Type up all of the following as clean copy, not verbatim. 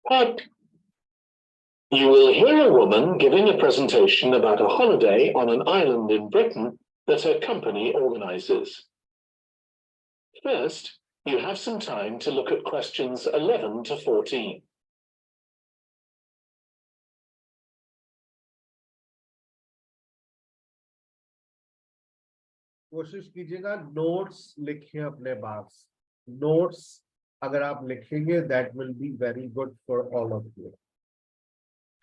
Cut. You will hear a woman giving a presentation about a holiday on an island in Britain that her company organizes. First, you have some time to look at questions 11 to 14. कोशिश कीजिएगा notes लिखें अपने पास. Notes अगर आप लिखेंगे that will be very good for all of you.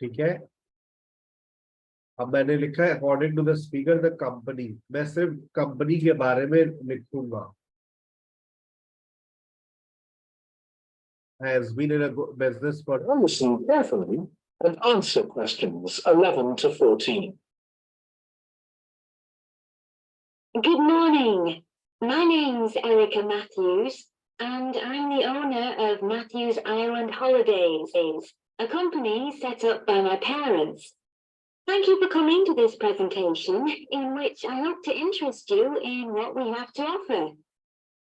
ठीक है. अब मैंने लिखा है according to the speaker the company. मैं सिर्फ कंपनी के बारे में लिखूंगा. Has been in a business for. Listen carefully and answer questions 11 to 14. Good morning. My name's Erica Matthews, and I'm the owner of Matthews Island Holidays, a company set up by my parents. Thank you for coming to this presentation, in which I hope to interest you in what we have to offer.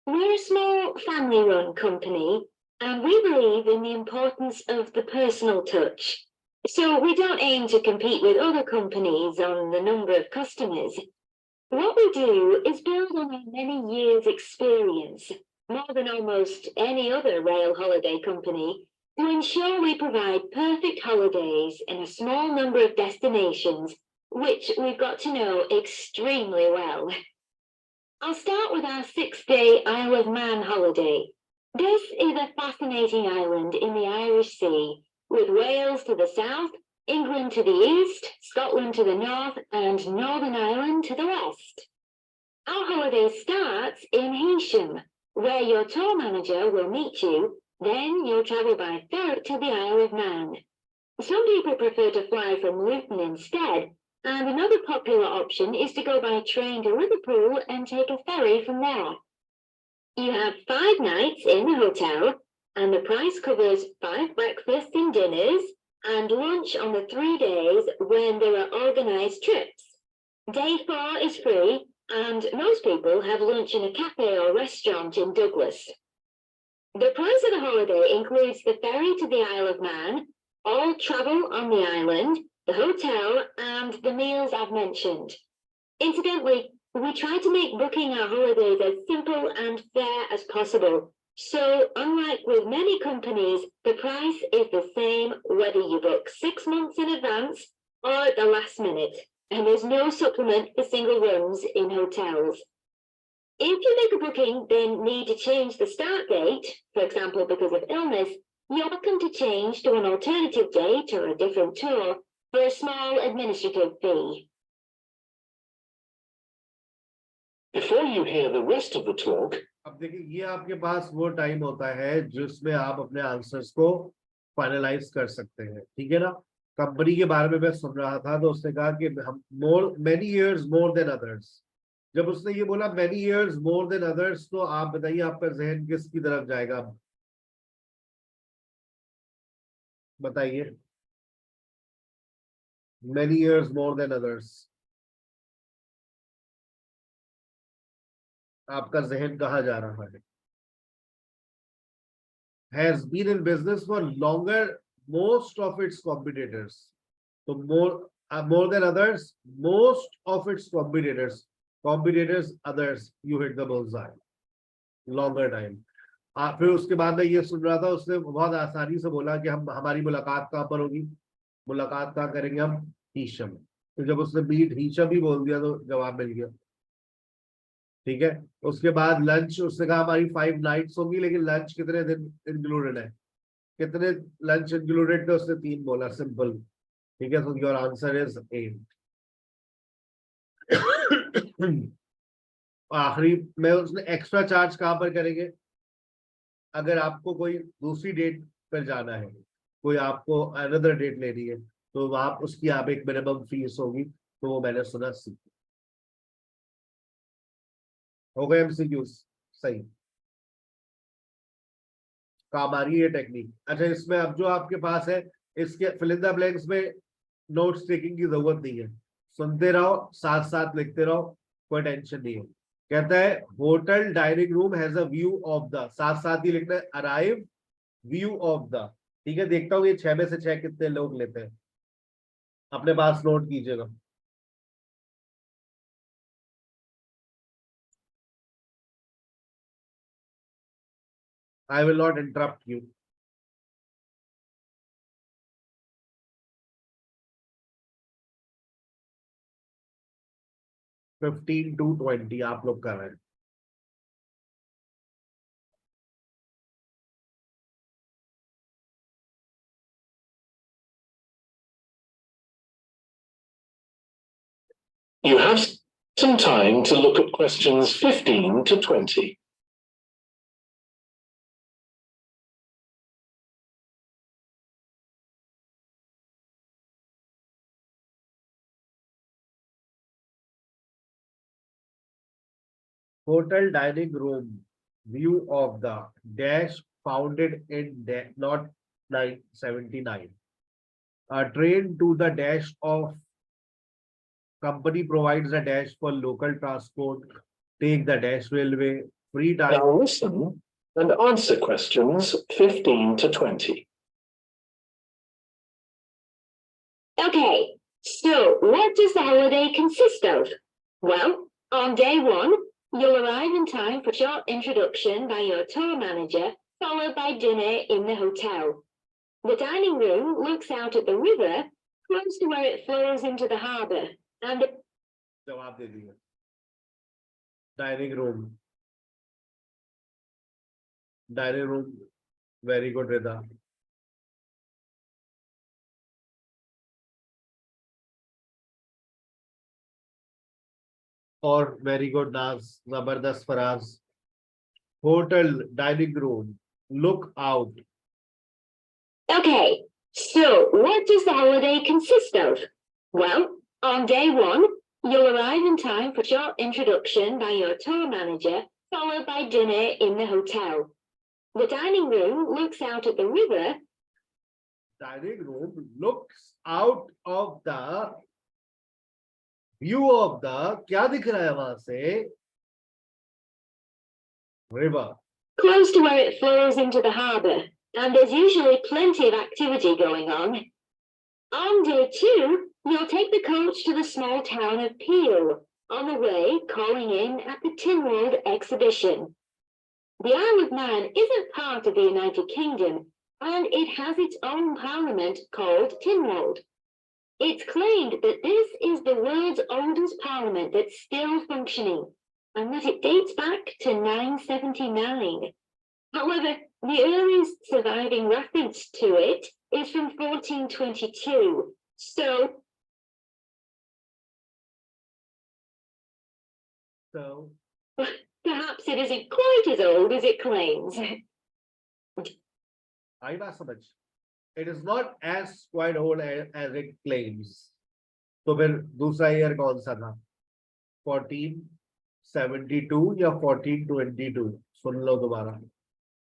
We're a small family-run company, and we believe in the importance of the personal touch. So we don't aim to compete with other companies on the number of customers. What we do is build on our many years' experience, more than almost any other rail holiday company, to ensure we provide perfect holidays in a small number of destinations, which we've got to know extremely well. I'll start with our 6-day Isle of Man holiday. This is a fascinating island in the Irish Sea, with Wales to the south, England to the east, Scotland to the north, and Northern Ireland to the west. Our holiday starts in Heysham, where your tour manager will meet you. Then you'll travel by ferry to the Isle of Man. Some people prefer to fly from Luton instead, and another popular option is to go by train to Liverpool and take a ferry from there. You have 5 nights in the hotel, and the price covers 5 breakfasts and dinners, and lunch on the 3 days when there are organized trips. Day 4 is free, and most people have lunch in a cafe or restaurant in Douglas. The price of the holiday includes the ferry to the Isle of Man, all travel on the island, the hotel, and the meals I've mentioned. Incidentally, we try to make booking our holidays as simple and fair as possible. So, unlike with many companies, the price is the same whether you book 6 months in advance or at the last minute, and there's no supplement for single rooms in hotels. If you make a booking, then need to change the start date, for example because of illness, you're welcome to change to an alternative date or a different tour for a small administrative fee. Before you hear the rest of the talk, अब देखिए ये आपके पास वो time होता है जिसमें आप अपने आंसर्स को फाइनलाइज कर सकते हैं. ठीक है ना. कंपनी के बारे में मैं सुन रहा था तो उसने कहा कि हम many years more than others. जब उसने ये बोला many years more than others तो आप बताइए आपका जहन किसकी तरफ जाएगा. बताइए. Many years more than others. आपका जहन कहाँ जा रहा है. Has been in business for longer most of its competitors. So more than others, most of its competitors others, you hit the bullseye. Longer time. फिर उसके बाद मैं ये सुन रहा था उसने बहुत आसानी से बोला कि हम हमारी मुलाकात कहाँ पर होगी. मुलाकात कहाँ करेंगे हम. हीशम. तो जब उसने बीट हीशम ही बोल दिया तो जवाब मिल गया. ठीक है. उसके बाद लंच उसने कहा हमारी 5 नाइट्स होंगी लेकिन लंच कितने दिन इंक्लूडेड है. कितने लंच इंक्लूडेड थे उसने 3 बोला. सिंपल. ठीक है. तो योर आंसर इज 8. आखिरी में उसने एक्स्ट्रा चार्ज कहां पर करेंगे. अगर आपको कोई दूसरी डेट पर जाना है, कोई आपको अनदर डेट लेनी है तो आप उसकी आप एक मिनिमम फीस होगी. तो वो मैंने सुना सीख हो गए एमसीक्यूज. सही काम आ रही है टेक्निक. अच्छा इसमें अब जो आपके पास है इसके फिल इन द ब्लैंक्स में नोट्स टेकिंग की जरूरत नहीं है. सुनते रहो साथ साथ लिखते रहो. कोई टेंशन नहीं है. कहता है hotel dining room has a view of the. साथ साथ ही लिखना है अराइव व्यू ऑफ द. ठीक है, देखता हूँ ये 6 में से 6 कितने लोग लेते हैं, अपने पास नोट कीजिएगा। I will not interrupt you. Fifteen to 20 आप लोग कर रहे हैं। You have some time to look at questions 15 to 20. Hotel dining room, view of the dash founded in not 979. A train to the dash of company provides a dash for local transport. Take the dash railway. Free time. Now listen and answer questions 15 to 20. Okay, so what does the holiday consist of? Well, on day one, you'll arrive in time for a short introduction by your tour manager, followed by dinner in the hotel. The dining room looks out at the river, close to where it flows into the harbour, and जवाब दे दिए। Dining room. Dining room. Very good, Rida. और very good, Naz. जबरदस्त Faraz. Hotel dining room. Look out. Okay, so what does the holiday consist of? Well, on day one, you'll arrive in time for a short introduction by your tour manager, followed by dinner in the hotel. The dining room looks out at the river. Dining room looks out of the view of the क्या दिख रहा है वहां से? River. Close to where it flows into the harbour, and there's usually plenty of activity going on. On day two, you'll take the coach to the small town of Peel, on the way calling in at the Tynwald exhibition. The Isle of Man isn't part of the United Kingdom, and it has its own parliament called Tynwald. It's claimed that this is the world's oldest parliament that's still functioning, and that it dates back to 979. However, the earliest surviving reference to it is from 1422. So perhaps it isn't quite as old as it claims. आई बात समझ? It is not as quite old as it claims. तो फिर दूसरा year कौन सा था? 1472 या 1422? सुन लो दोबारा।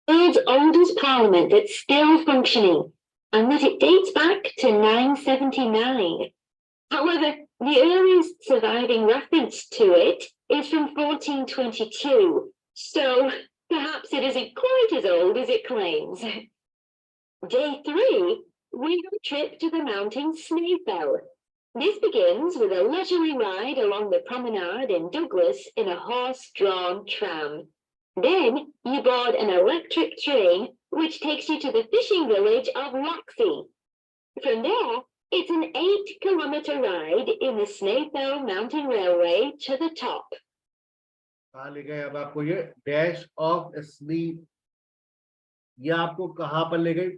World's oldest parliament that's still functioning, and that it dates back to 979. However, the earliest surviving reference to it is from 1422. So perhaps it isn't quite as old as it claims. Day 3, we have a trip to the mountain Snaefell. This begins with a leisurely ride along the promenade in Douglas in a horse-drawn tram. Then you board an electric train which takes you to the fishing village of Loxley. From there, it's an 8-kilometer ride in the Snaefell Mountain Railway to the top. कहाँ ले गए अब आपको ये dash of sleep? ये आपको कहाँ पर ले गई?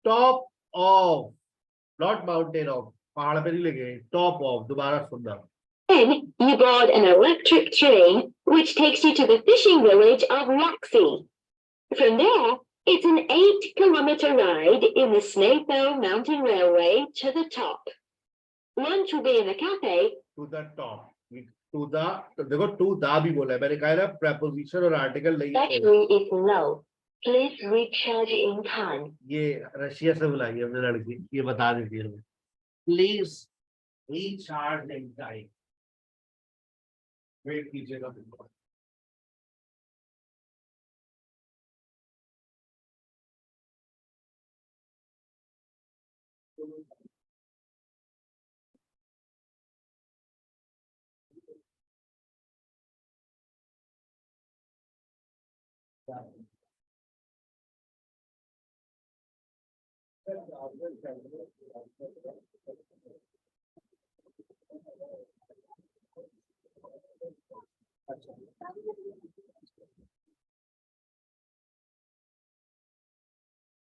Top of, not mountain of, पहाड़ पे नहीं ले गए, टॉप ऑफ। दोबारा सुनना। Then you board an electric train which takes you to the fishing village of Loxley. From there, it's an 8-kilometer ride in the Snaefell Mountain Railway to the top. Lunch will be in a cafe. To the top, to the, देखो to the भी बोला है मैंने, कहा ना preposition और article नहीं। Battery is low. Please recharge in time. ये रशिया से बुलाई है हमने लड़की, ये बता देती है। Please recharge in time. Wait कीजिएगा।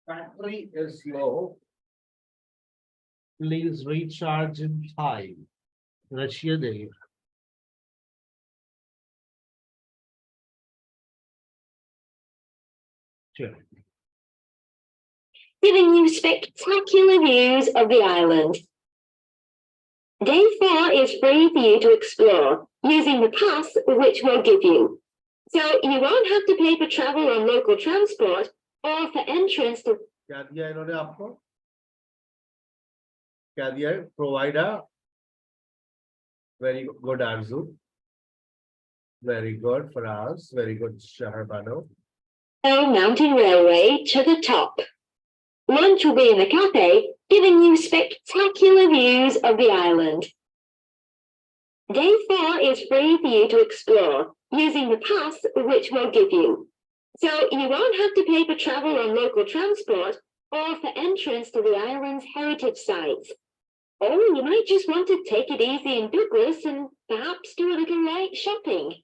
Battery is low. Please recharge in time. Russia Day. Sure. Giving you spectacular views of the island. Day 4 is free for you to explore using the pass which we'll give you. So you won't have to pay for travel on local transport or for entrance to. क्या दिया इन्होंने आपको? क्या दिया है? Provider. Very good, Arzu. Very good for us. Very good, Shaharbano. Mountain Railway to the top. Lunch will be in the cafe, giving you spectacular views of the island. Day 4 is free for you to explore using the pass which we'll give you. So you won't have to pay for travel on local transport or for entrance to the island's heritage sites. Or you might just want to take it easy in Douglas and perhaps do a little light shopping.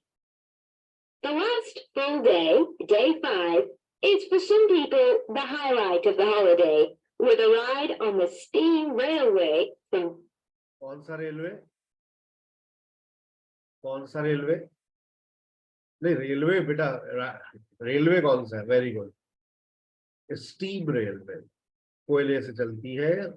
The last full day, day 5, is for some people the highlight of the holiday, with a ride on the steam railway from. कौन सा railway? कौन सा railway? नहीं railway बेटा railway कौन सा है? Very good. Steam railway कोयले से चलती है.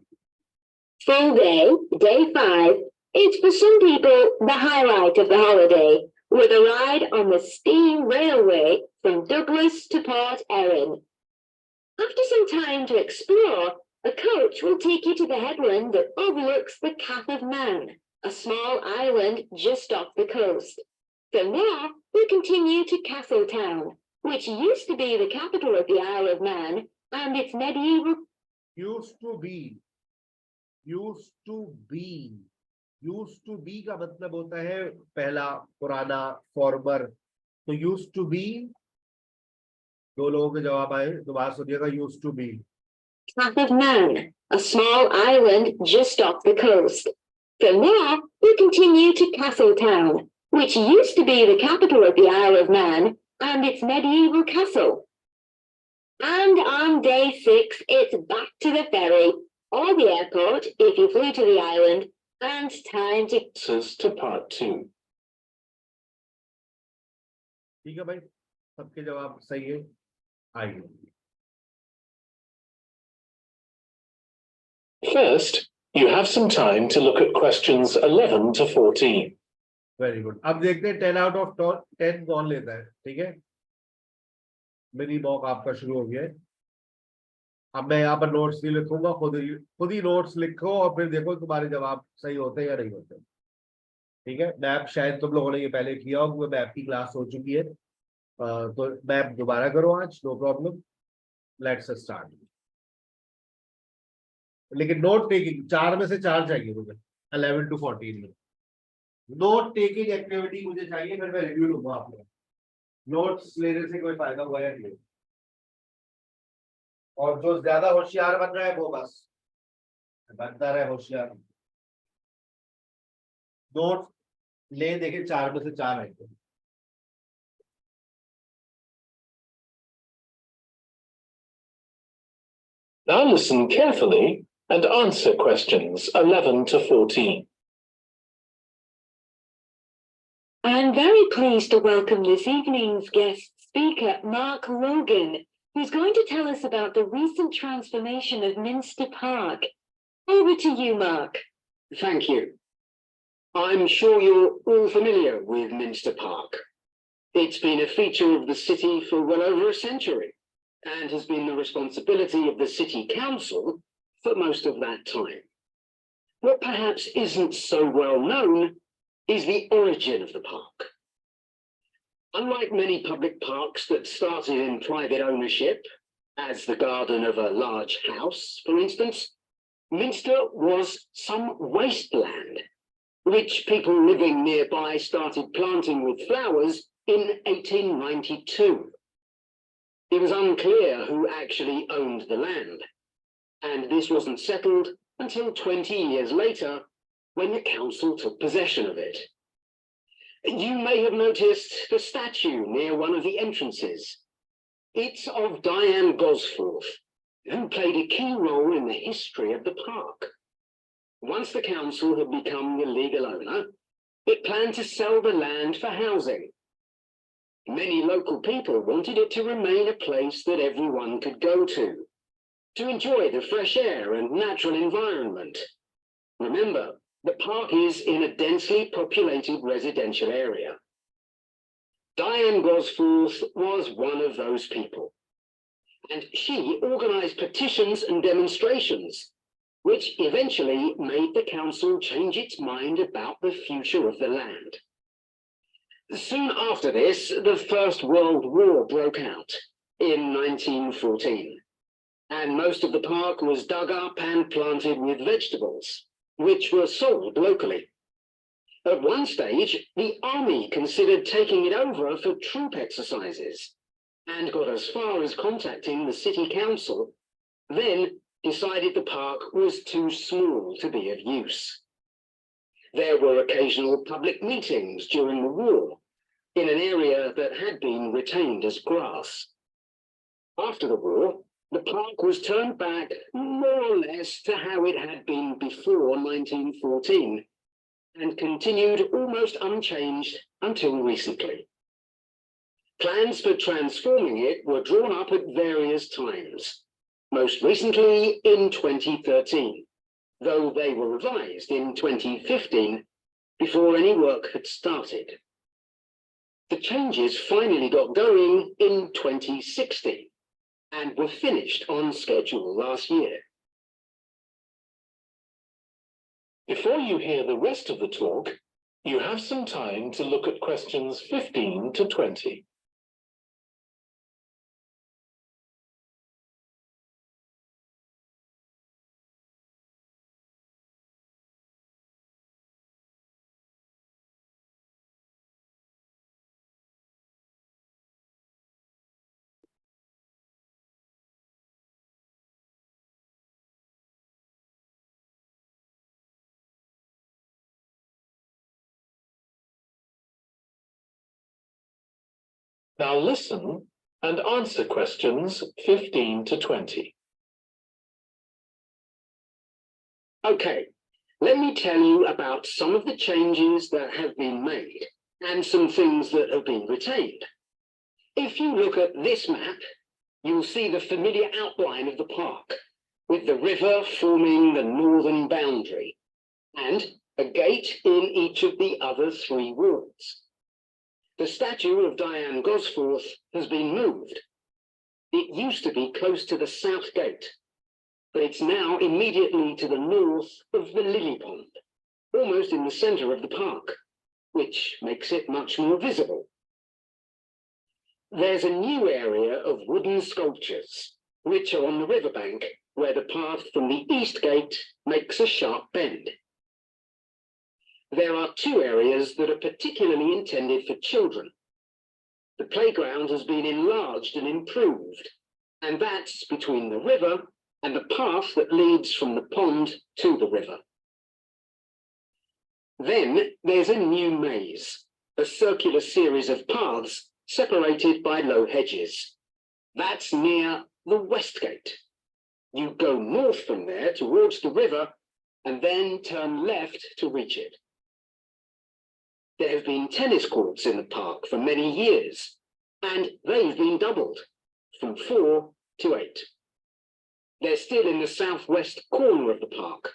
Full day, day 5, is for some people the highlight of the holiday, with a ride on the steam railway from Douglas to Port Erin. After some time to explore, a coach will take you to the headland that overlooks the Cath of Man, a small island just off the coast. From there, we continue to Castletown, which used to be the capital of the Isle of Man, and its medieval. Used to be. Used to be का मतलब होता है पहला पुराना farmer. तो used to be दो लोगों के जवाब आए. दोबारा सुनिएगा. used to be. Cath of Man, a small island just off the coast. From there, we continue to Castletown, which used to be the capital of the Isle of Man and its medieval castle. And on day 6, it's back to the ferry or the airport if you flew to the island, and time to. To part 2. ठीक है भाई, सबके जवाब सही है. आइए. First, you have some time to look at questions 11 to 14. Very good. अब देखते हैं 10 आउट ऑफ 10 कौन लेता है. ठीक है, मिनी मॉक आपका शुरू हो गया है. अब मैं यहाँ पर नोट्स नहीं लिखूंगा, खुद ही नोट्स लिखो और फिर देखो तुम्हारे जवाब सही होते हैं या नहीं होते. ठीक है, मैप शायद तुम लोगों ने ये पहले किया हो, क्योंकि मैप की क्लास हो चुकी है. तो मैप दोबारा करो आज, नो प्रॉब्लम. Let's start. लेकिन नोट टेकिंग 4 में से 4 चाहिए मुझे 11 to 14 में. नोट टेकिंग एक्टिविटी मुझे चाहिए, फिर मैं रिव्यू लूंगा आप लोग. नोट्स लेने से कोई फायदा हुआ है नहीं. और जो ज्यादा होशियार बन रहा है वो बस बनता रहे होशियार. नोट ले देखे 4 में से 4 है. Now listen carefully and answer questions 11 to 14. I'm very pleased to welcome this evening's guest speaker, Mark Logan, who's going to tell us about the recent transformation of Minster Park. Over to you, Mark. Thank you. I'm sure you're all familiar with Minster Park. It's been a feature of the city for well over a century and has been the responsibility of the city council for most of that time. What perhaps isn't so well known is the origin of the park. Unlike many public parks that started in private ownership, as the garden of a large house, for instance, Minster was some wasteland, which people living nearby started planting with flowers in 1892. It was unclear who actually owned the land, and this wasn't settled until 20 years later, when the council took possession of it. You may have noticed the statue near one of the entrances. It's of Diane Gosforth, who played a key role in the history of the park. Once the council had become the legal owner, it planned to sell the land for housing. Many local people wanted it to remain a place that everyone could go to enjoy the fresh air and natural environment. Remember, the park is in a densely populated residential area. Diane Gosforth was one of those people, and she organised petitions and demonstrations, which eventually made the council change its mind about the future of the land. Soon after this, the First World War broke out in 1914, and most of the park was dug up and planted with vegetables, which were sold locally. At one stage, the army considered taking it over for troop exercises and got as far as contacting the city council, then decided the park was too small to be of use. There were occasional public meetings during the war in an area that had been retained as grass. After the war, the park was turned back more or less to how it had been before 1914 and continued almost unchanged until recently. Plans for transforming it were drawn up at various times, most recently in 2013, though they were revised in 2015 before any work had started. The changes finally got going in 2016 and were finished on schedule last year. Before you hear the rest of the talk, you have some time to look at questions 15 to 20. Now listen and answer questions 15 to 20. Okay, let me tell you about some of the changes that have been made and some things that have been retained. If you look at this map, you'll see the familiar outline of the park, with the river forming the northern boundary, and a gate in each of the other three walls. The statue of Diane Gosforth has been moved. It used to be close to the south gate, but it's now immediately to the north of the lily pond, almost in the centre of the park, which makes it much more visible. There's a new area of wooden sculptures, which are on the riverbank, where the path from the east gate makes a sharp bend. There are two areas that are particularly intended for children. The playground has been enlarged and improved, and that's between the river and the path that leads from the pond to the river. Then there's a new maze, a circular series of paths separated by low hedges. That's near the west gate. You go north from there towards the river and then turn left to reach it. There have been tennis courts in the park for many years, and they've been doubled from 4 to 8. They're still in the southwest corner of the park,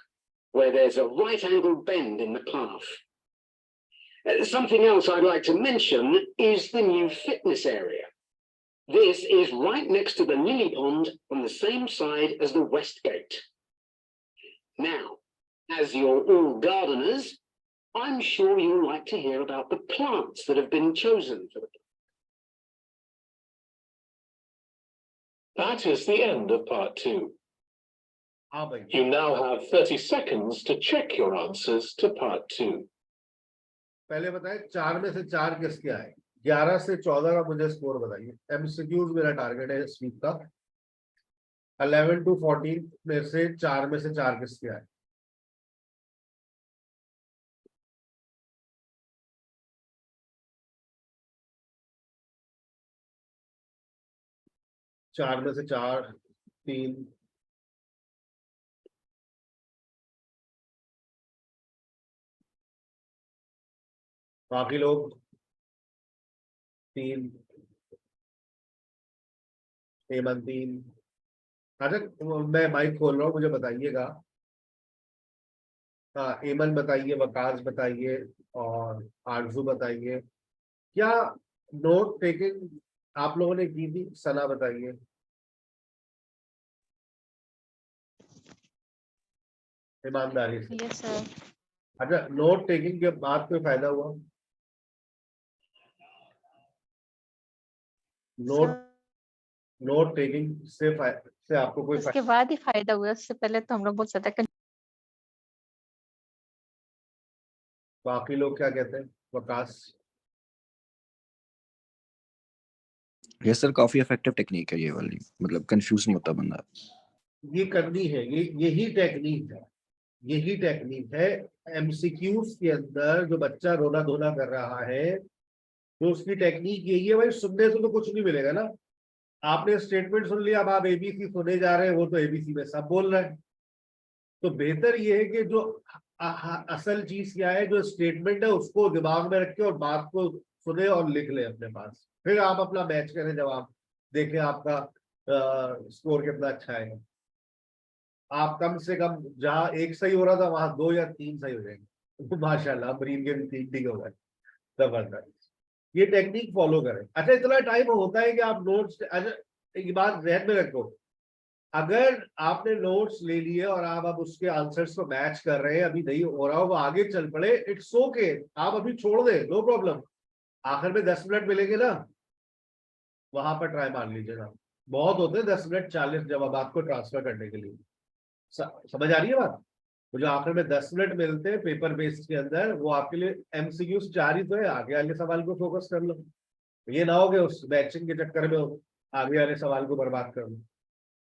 where there's a right-angled bend in the path. Something else I'd like to mention is the new fitness area. This is right next to the lily pond on the same side as the west gate. Now, as you're all gardeners, I'm sure you'll like to hear about the plants that have been chosen for the That is the end of part 2. हाँ भाई You now have 30 seconds to check your answers to part 2. पहले बताएं 4 में से 4 किसके आए 11 से 14 का मुझे स्कोर बताइए। एमसीक्यूज मेरा टारगेट है इस वीक का। 11 to 14 में से 4 किसके आए? चार में से 4, 3, बाकी लोग 3, हेमंत 3। अच्छा मैं माइक खोल रहा हूँ, मुझे बताइएगा। हाँ, एमन बताइए, वकास बताइए और आरजू बताइए। क्या नोट टेकिंग आप लोगों ने की थी? सना बताइए। ईमानदारी से। Yes sir. अच्छा, नोट टेकिंग के बाद कोई फायदा हुआ? नोट सर नोट टेकिंग से आपको कोई उसके बाद ही फायदा हुआ, उससे पहले तो हम लोग बहुत ज्यादा बाकी लोग क्या कहते हैं? वकास। ये सर काफी इफेक्टिव टेक्निक है ये वाली, मतलब कंफ्यूज नहीं होता बंदा। ये करनी है, यही टेक्निक है, यही टेक्निक है। एमसीक्यूज के अंदर जो बच्चा रोना धोना कर रहा है, तो उसकी टेक्निक यही है भाई। सुनने से तो कुछ नहीं मिलेगा ना। आपने स्टेटमेंट सुन लिया, अब आप एबीसी सुने जा रहे हैं, वो तो एबीसी में सब बोल रहे हैं। तो बेहतर ये है कि जो असल चीज क्या है, जो स्टेटमेंट है उसको दिमाग में रखे और बात को सुने और लिख ले अपने पास, फिर आप अपना मैच करें जवाब, देखें आपका स्कोर कितना अच्छा है। आप कम से कम जहां एक सही हो रहा था वहां 2 या 3 सही हो जाएंगे। तो माशाल्लाह मरीन के भी 3 ठीक हो गए। जबरदस्त। ये टेक्निक फॉलो करें। अच्छा, इतना टाइम होता है कि आप नोट्स, अच्छा एक बात ध्यान में रखो, अगर आपने नोट्स ले लिए और आप अब उसके आंसर्स को मैच कर रहे हैं, अभी नहीं हो रहा हो, वो आगे चल पड़े, इट्स ओके, आप अभी छोड़ दे, नो प्रॉब्लम। आखिर में 10 मिनट मिलेंगे ना, वहां पर ट्राई मार लीजिएगा। बहुत होते हैं 10 मिनट 40 जवाब को ट्रांसफर करने के लिए। समझ आ रही है बात? तो जो आखिर में 10 मिनट मिलते हैं पेपर बेस्ड के अंदर, वो आपके लिए एमसीक्यू 4 ही तो है, आगे वाले सवाल को फोकस कर लो। ये ना हो कि उस मैचिंग के चक्कर में आगे वाले सवाल को बर्बाद कर लो।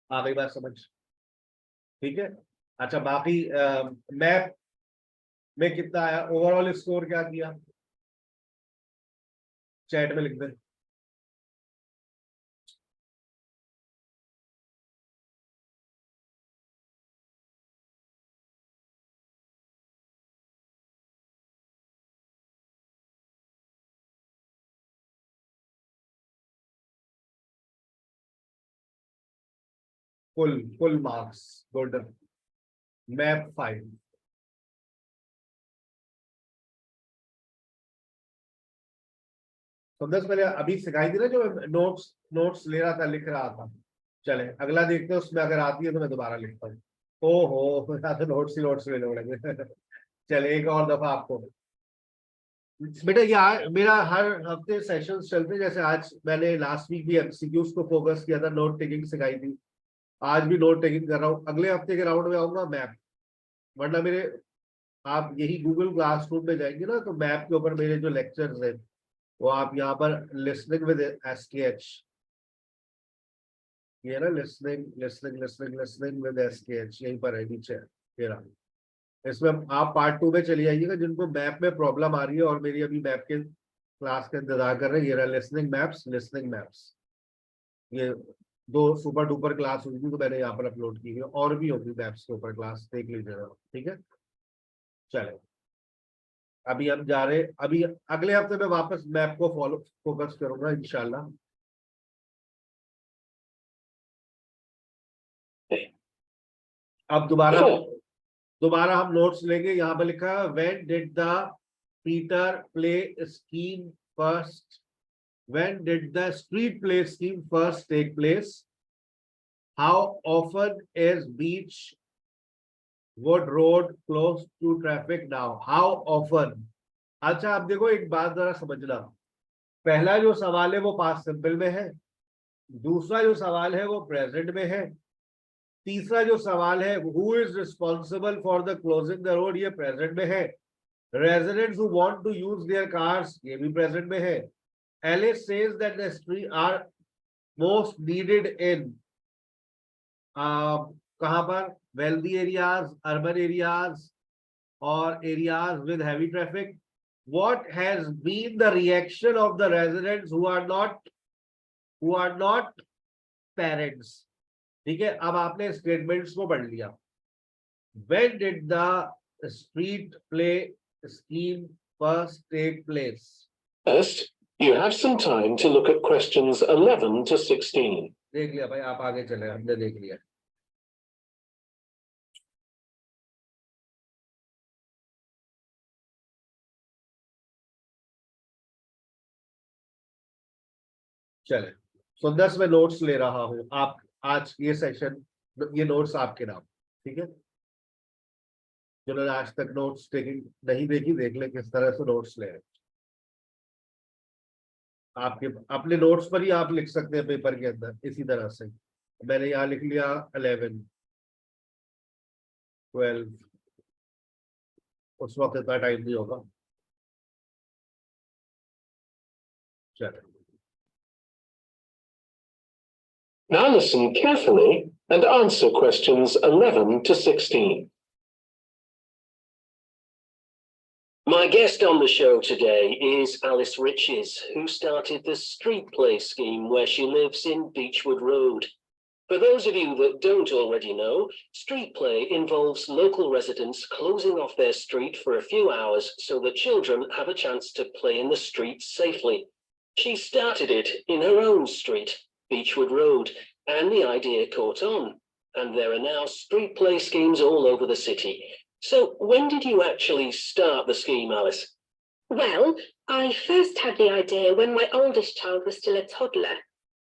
आ गई बात समझ? ठीक है। अच्छा, बाकी मैप में कितना आया, ओवरऑल स्कोर क्या किया? चैट में लिख दें। Full marks golden. मैप 5। तो 10 पहले अभी सिखाई थी ना, जो नोट्स नोट्स ले रहा था, लिख रहा था। चले अगला देखते हैं, उसमें अगर आती है तो मैं दोबारा लिखता हूँ। ओहो, तो नोट्स ही ले लोगे। चले एक और दफा आपको। बेटा यार, मेरा हर हफ्ते सेशंस चलते हैं। जैसे आज मैंने लास्ट वीक भी एमसीक्यूज को फोकस किया था, नोट टेकिंग सिखाई थी। आज भी नोट टेकिंग कर रहा हूँ। अगले हफ्ते के राउंड में आऊंगा मैप। वरना मेरे, आप यही गूगल क्लासरूम में जाएंगे ना, तो मैप के ऊपर मेरे जो लेक्चर्स हैं, वो आप यहाँ पर लिसनिंग विद एसकेएच, ये ना listening listening listening listening with SKH, यहीं पर है नीचे। ये रहा। इसमें आप पार्ट 2 में चली जाइएगा, जिनको मैप में प्रॉब्लम आ रही है और मेरी अभी मैप के क्लास का इंतजार कर रहे हैं। ये रहा लिसनिंग मैप्स, लिसनिंग मैप्स। ये 2 सुपर डुपर क्लास हुई थी, तो मैंने यहाँ पर अपलोड की है, और भी होगी मैप्स के ऊपर क्लास, देख लीजिएगा। ठीक है, चले अभी हम जा रहे, अभी अगले हफ्ते में वापस मैप को फॉलो फोकस करूंगा इंशाल्लाह। अब दोबारा हम नोट्स लेंगे। यहाँ पर लिखा है, when did the Peter play scheme first, when did the street play scheme first take place, how often is Beechwood road close to traffic now, how often. अच्छा, अब देखो एक बात जरा समझना। पहला जो सवाल है वो पास्ट सिंपल में है, दूसरा जो सवाल है वो प्रेजेंट में है, तीसरा जो सवाल है who is responsible for the closing the road, ये प्रेजेंट में है। Residents who want to use their cars, ये भी प्रेजेंट में है। Alice says that the street are most needed in कहाँ पर? Wealthy areas, urban areas, or areas with heavy traffic. What has been the reaction of the residents who are not parents? ठीक है, अब आपने statements को पढ़ लिया. When did the street play scheme first take place? First, you have some time to look at questions 11 to 16. देख लिया भाई, आप आगे चले, हमने देख लिया. चले, सुंदर से मैं नोट्स ले रहा हूं. आप आज ये सेशन, ये नोट्स आपके नाम, ठीक है? जिन्होंने आज तक नोट्स टेकिंग नहीं देखी, देख ले किस तरह से नोट्स ले रहे. आपके अपने नोट्स पर ही आप लिख सकते हैं पेपर के अंदर इसी तरह से. मैंने यहाँ लिख लिया 11, 12. उस वक्त इतना टाइम नहीं होगा. चलो, Now listen carefully and answer questions 11 to 16. My guest on the show today is Alice Riches, who started the street play scheme where she lives in Beechwood Road. For those of you that don't already know, street play involves local residents closing off their street for a few hours so that children have a chance to play in the street safely. She started it in her own street, Beechwood Road, and the idea caught on. And there are now street play schemes all over the city. So when did you actually start the scheme, Alice? Well, I first had the idea when my oldest child was still a toddler.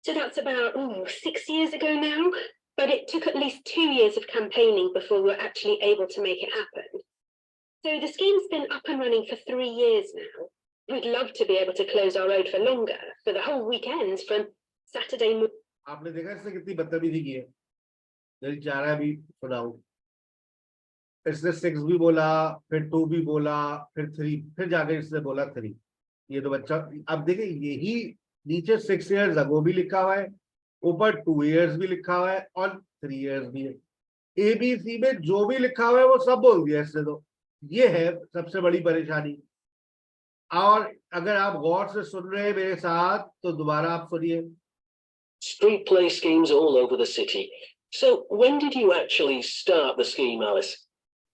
So that's about 6 years ago now. But it took at least 2 years of campaigning before we were actually able to make it happen. So the scheme's been up and running for 3 years now. We'd love to be able to close our road for longer, for the whole weekends from Saturday morning. आपने देखा इसने कितनी बदतमीजी की है. दिल चाह रहा है अभी सुनाऊं. इसने 6 भी बोला, फिर 2 भी बोला, फिर 3, फिर जाकर इसने बोला 3. ये तो बच्चा, अब देखिए यही नीचे 6 years अगो भी लिखा हुआ है, ऊपर 2 years भी लिखा हुआ है और 3 years भी है. ABC में जो भी लिखा हुआ है वो सब बोल दिया इसने. तो ये है सबसे बड़ी परेशानी. और अगर आप गौर से सुन रहे हैं मेरे साथ तो दोबारा आप सुनिए. Street play schemes all over the city. So when did you actually start the scheme, Alice?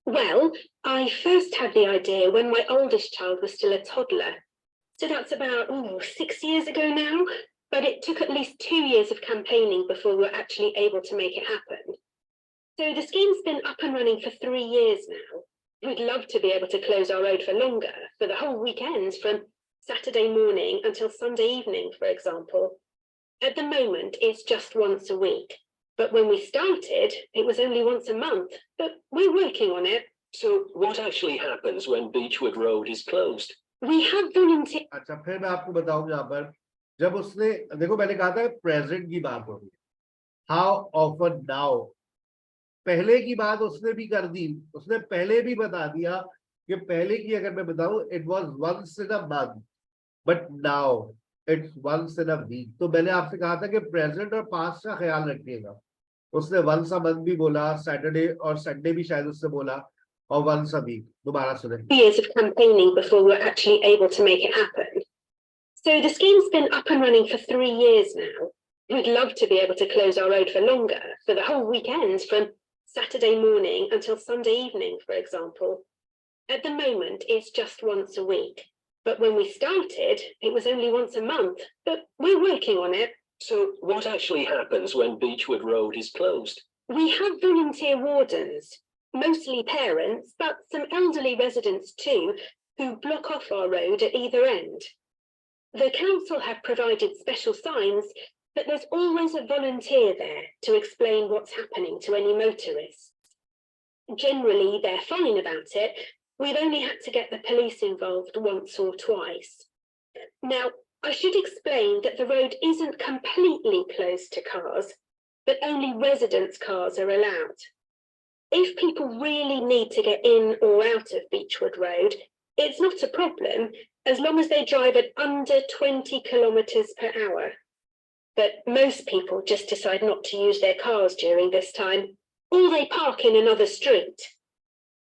Well, I first had the idea when my oldest child was still a toddler. So that's about 6 years ago now. But it took at least 2 years of campaigning before we were actually able to make it happen. So the scheme's been up and running for 3 years now. We'd love to be able to close our road for longer, for the whole weekends from Saturday morning until Sunday evening, for example. At the moment, it's just once a week. But when we started, it was only once a month. But we're working on it. So what actually happens when Beechwood Road is closed? We have volunteers. अच्छा, फिर मैं आपको बताऊं यहाँ पर, जब उसने देखो मैंने कहा था प्रेजेंट की बात हो रही है. हाउ ऑफन नाउ, पहले की बात उसने भी कर दी. उसने पहले भी बता दिया कि पहले की अगर मैं बताऊं it was once in a month, but now it's once in a week. तो मैंने आपसे कहा था कि प्रेजेंट और पास्ट का ख्याल रखिएगा. उसने वंस अ मंथ भी बोला, सैटरडे और संडे भी शायद उससे बोला, और वंस अ वीक. दोबारा सुने. Years of campaigning before we were actually able to make it happen. So the scheme's been up and running for 3 years now. We'd love to be able to close our road for longer, for the whole weekends from Saturday morning until Sunday evening, for example. At the moment, it's just once a week. But when we started, it was only once a month. But we're working on it. So what actually happens when Beechwood Road is closed? We have volunteer wardens, mostly parents, but some elderly residents too, who block off our road at either end. The council have provided special signs, but there's always a volunteer there to explain what's happening to any motorists. Generally, they're fine about it. We've only had to get the police involved once or twice. Now, I should explain that the road isn't completely closed to cars, but only residents' cars are allowed. If people really need to get in or out of Beechwood Road, It's not a problem as long as they drive at under 20 kilometres per hour. But most people just decide not to use their cars during this time, or they park in another street.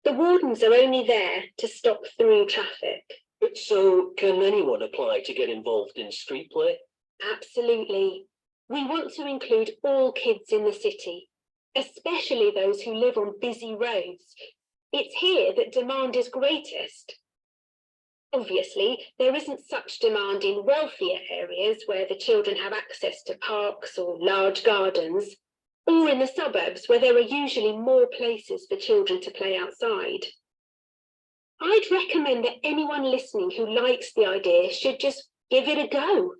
The wardens are only there to stop through traffic. So, can anyone apply to get involved in street play? Absolutely. We want to include all kids in the city, especially those who live on busy roads. It's here that demand is greatest. Obviously, there isn't such demand in wealthier areas where the children have access to parks or large gardens, or in the suburbs where there are usually more places for children to play outside. I'd recommend that anyone listening who likes the idea should just give it a go.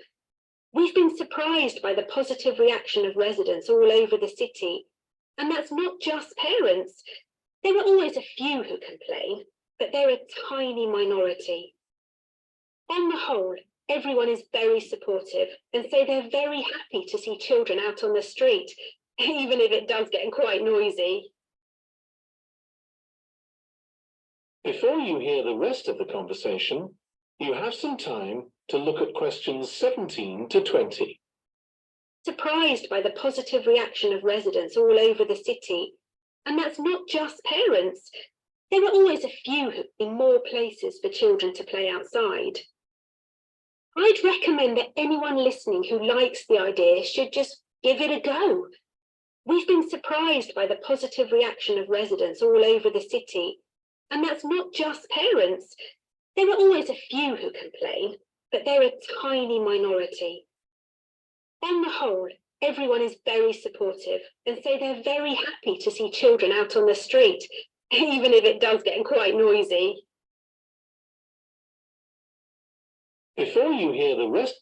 We've been surprised by the positive reaction of residents all over the city, and that's not just parents. There are always a few who complain, but they're a tiny minority. On the whole, everyone is very supportive and say they're very happy to see children out on the street, even if it does get quite noisy. Before you hear the rest of the conversation, you have some time to look at questions 17 to 20. Surprised by the positive reaction of residents all over the city, and that's not just parents. There are always a few who need more places for children to play outside. I'd recommend that anyone listening who likes the idea should just give it a go. We've been surprised by the positive reaction of residents all over the city, and that's not just parents. There are always a few who complain, but they're a tiny minority. On the whole, everyone is very supportive and say they're very happy to see children out on the street, even if it does get quite noisy. Before you hear the rest.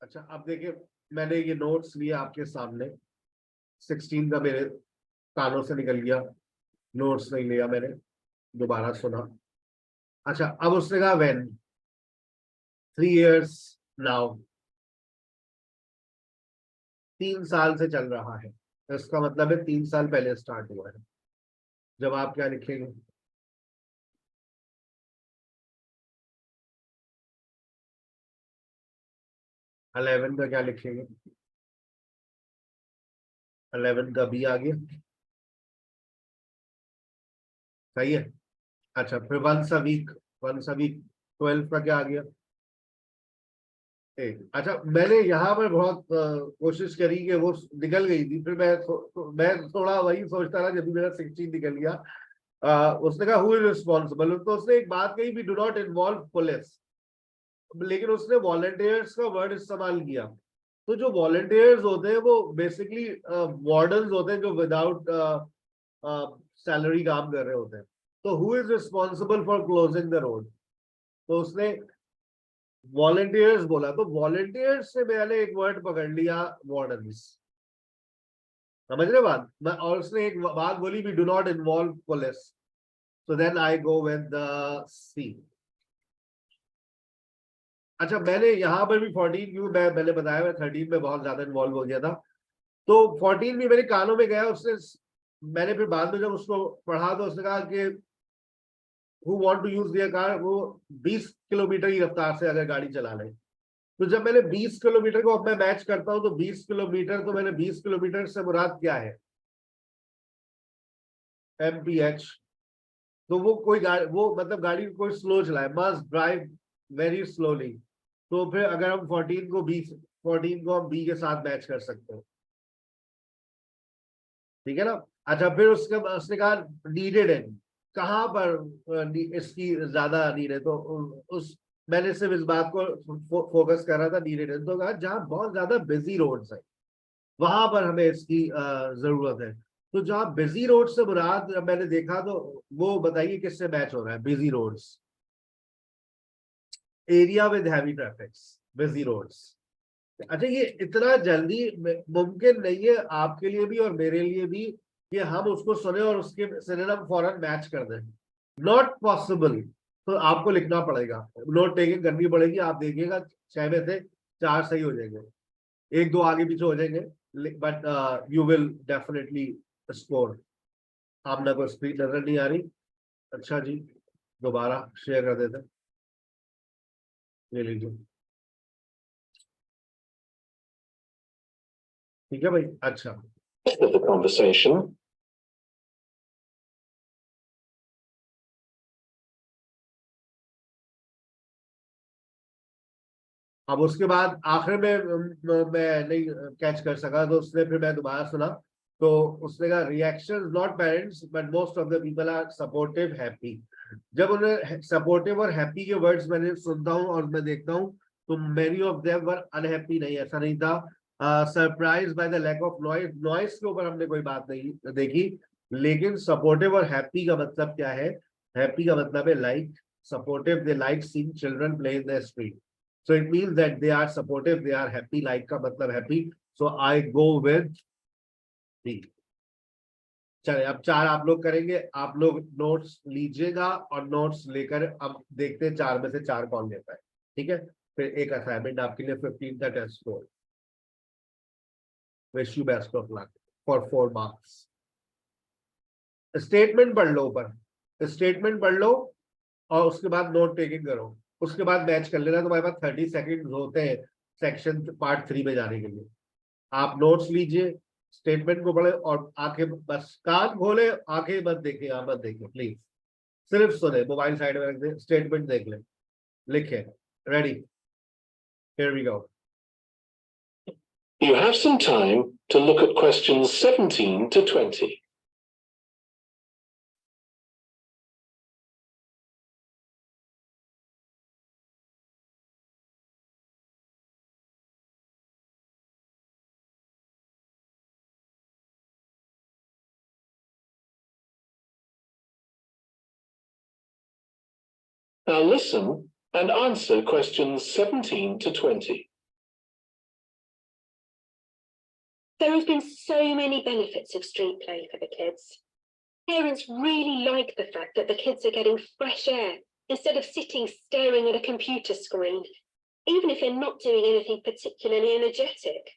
अच्छा, अब देखिए मैंने ये notes लिए आपके सामने 16 का मेरे कानों से निकल गया, नोट्स नहीं लिया मैंने, दोबारा सुना। अच्छा, अब उसने कहा when 3 years now, 3 साल से चल रहा है, इसका मतलब है 3 साल पहले स्टार्ट हुआ है। जब आप क्या लिखेंगे? अलेवन का क्या लिखेंगे? 11 का बी आ गया, सही है। अच्छा, फिर वंस अ वीक 12 का क्या आ गया? अच्छा, मैंने यहाँ पर बहुत कोशिश करी कि वो निकल गई थी, फिर मैं थोड़ा वही सोचता रहा जब भी मेरा 16 निकल गया। उसने कहा हु इज रिस्पॉन्सिबल, तो उसने एक बात कही भी डू नॉट इन्वॉल्व पुलिस, लेकिन उसने वॉलंटियर्स का वर्ड इस्तेमाल किया। तो जो वॉलंटियर्स होते हैं वो बेसिकली वार्डन्स होते हैं जो विदाउट सैलरी काम कर रहे होते हैं। तो who is responsible for closing the road, तो उसने वॉलंटियर्स बोला, तो वॉलंटियर्स से मैंने एक वर्ड पकड़ लिया वार्डन्स, समझ रहे बात? और उसने एक बात बोली भी do not involve police, so then I go with the C. अच्छा, मैंने यहाँ पर भी 14 क्यों मैंने बताया मैं 13 में बहुत ज्यादा इन्वॉल्व हो गया था, तो 14 भी मेरे कानों में गया। उसने, मैंने फिर बाद में जब उसको पढ़ा तो उसने कहा कि who want to use their car, वो 20 किलोमीटर की रफ्तार से अगर गाड़ी चला ले। तो जब मैंने 20 किलोमीटर को अब मैं मैच करता हूँ तो 20 किलोमीटर, तो मैंने 20 किलोमीटर से मुराद क्या है? MPH। तो वो कोई गाड़ी, वो मतलब गाड़ी कोई स्लो चलाए, मस्ट ड्राइव वेरी स्लोली। तो फिर अगर हम 14 को हम बी के साथ मैच कर सकते हैं, ठीक है ना? अच्छा, फिर उसने कहा नीडेड है, कहाँ पर इसकी ज्यादा नीड है, तो उस मैंने सिर्फ इस बात को फोकस कर रहा था नीडेड है, तो कहा जहाँ बहुत ज्यादा बिजी रोड्स है वहां पर हमें इसकी जरूरत है। तो जहाँ बिजी रोड से मुराद मैंने देखा, तो वो बताइए किससे मैच हो रहा है? Busy roads, area with heavy traffic, busy roads. अच्छा, ये इतना जल्दी मुमकिन नहीं है आपके लिए भी और मेरे लिए भी कि हम उसको सुने और उसके सिनेमा फौरन मैच कर दें, नॉट पॉसिबल। तो आपको लिखना पड़ेगा, नोट टेकिंग करनी पड़ेगी। आप देखिएगा 6 में से 4 सही हो जाएंगे, 1-2 आगे पीछे हो जाएंगे, but you will definitely score. आपने को स्क्रीन नजर नहीं आ रही, अच्छा जी, दोबारा शेयर कर देते हैं। ये लीजिए, ठीक है भाई। अच्छा, of the conversation. अब उसके बाद आखिर में मैं नहीं कैच कर सका, तो उसने फिर मैं दोबारा सुना, तो उसने कहा reaction not parents but most of the people are supportive happy. जब उन्हें सपोर्टिव और हैप्पी के वर्ड्स मैंने सुनता हूँ और मैं देखता हूँ, तो many of them were unhappy. नहीं, ऐसा नहीं था। Surprise by the lack of noise, noise के ऊपर हमने कोई बात नहीं देखी, लेकिन सपोर्टिव और हैप्पी का मतलब क्या है? हैप्पी का मतलब है like, supportive they like seeing children play in the street, so it means that they are supportive, they are happy, like का मतलब happy, so I go with D। चले, अब 4 आप लोग करेंगे, आप लोग नोट्स लीजिएगा और नोट्स लेकर अब देखते हैं 4 में से 4 कौन लेता है, ठीक है? फिर एक असाइनमेंट आपके लिए 15 का test score. Wish you best of luck for 4 marks. Statement पढ़ लो, ऊपर स्टेटमेंट पढ़ लो और उसके बाद नोट टेकिंग करो, उसके बाद मैच कर लेना। तुम्हारे पास 30 सेकंड होते हैं सेक्शन पार्ट 3 में जाने के लिए। आप नोट्स लीजिए, स्टेटमेंट को पढ़े और आंखें बस कान खोले, आंखें मत देखे, मत देखे प्लीज, सिर्फ सुने, मोबाइल साइड में रख दे, स्टेटमेंट देख ले, लिखे। Ready, here we go. You have some time to look at questions 17 to 20. Now listen and answer questions 17 to 20. There have been so many benefits of street play for the kids. Parents really like the fact that the kids are getting fresh air instead of sitting staring at a computer screen, even if they're not doing anything particularly energetic.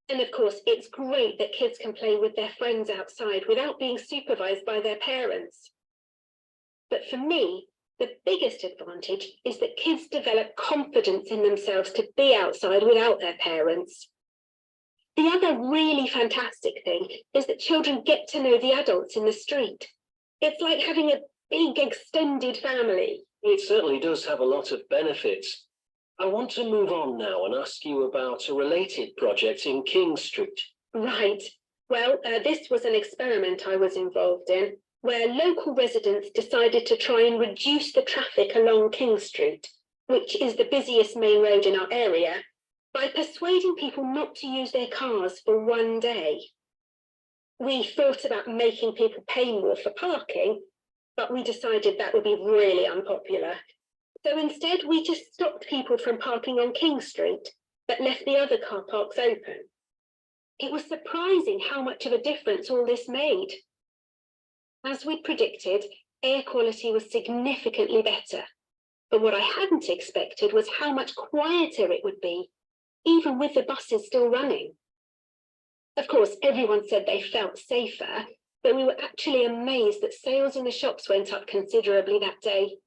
And of course, it's great that kids can play with their friends outside without being supervised by their parents. But for me, the biggest advantage is that kids develop confidence in themselves to be outside without their parents. The other really fantastic thing is that children get to know the adults in the street. It's like having a big extended family. It certainly does have a lot of benefits. I want to move on now and ask you about a related project in King Street. Right. Well, this was an experiment I was involved in, where local residents decided to try and reduce the traffic along King Street, which is the busiest main road in our area, by persuading people not to use their cars for one day. We thought about making people pay more for parking, but we decided that would be really unpopular. So instead, we just stopped people from parking on King Street, but left the other car parks open. It was surprising how much of a difference all this made. As we predicted, air quality was significantly better. But what I hadn't expected was how much quieter it would be, even with the buses still running. Of course, everyone said they felt safer, but we were actually amazed that sales in the shops went up considerably that day.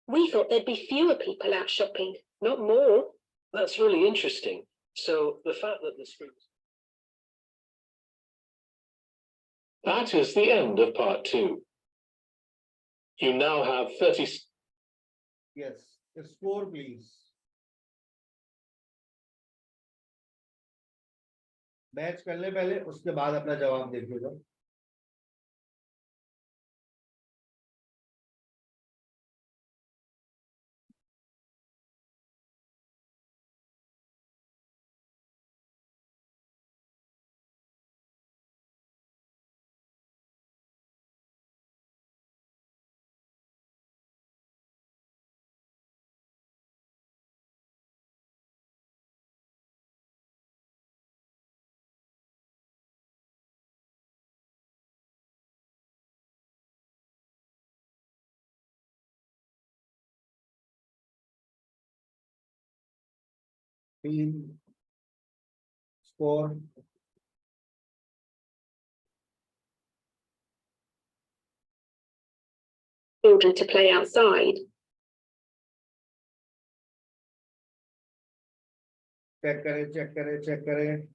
We thought there'd be fewer people out shopping, not more. That's really interesting. So the fact that the streets... That is the end of part 2. You now have 30. Yes, score please। Match कर ले पहले, उसके बाद अपना जवाब देखिएगा। तीन score children to play outside. Check करें, चेक करें, चेक करें।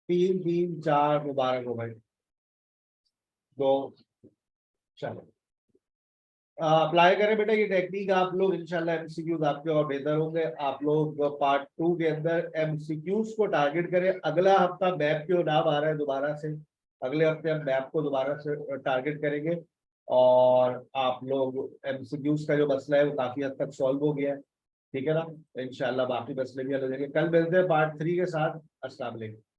तीन तीन चार मुबारक हो भाई। दो चलो अप्लाई करें बेटा ये टेक्निक आप लोग इंशाल्लाह एमसीक्यूज आपके और बेहतर होंगे। आप लोग पार्ट 2 के अंदर एमसीक्यूज को टारगेट करें। अगला हफ्ता मैप क्यों नाम आ रहा है दोबारा से, अगले हफ्ते हम मैप को दोबारा से टारगेट करेंगे और आप लोग एमसीक्यूज का जो मसला है वो काफी हद तक सॉल्व हो गया है, ठीक है ना। इंशाल्लाह बाकी मसले भी हल हो जाएंगे। कल मिलते हैं पार्ट 3 के साथ। अस्सलाम वालेकुम।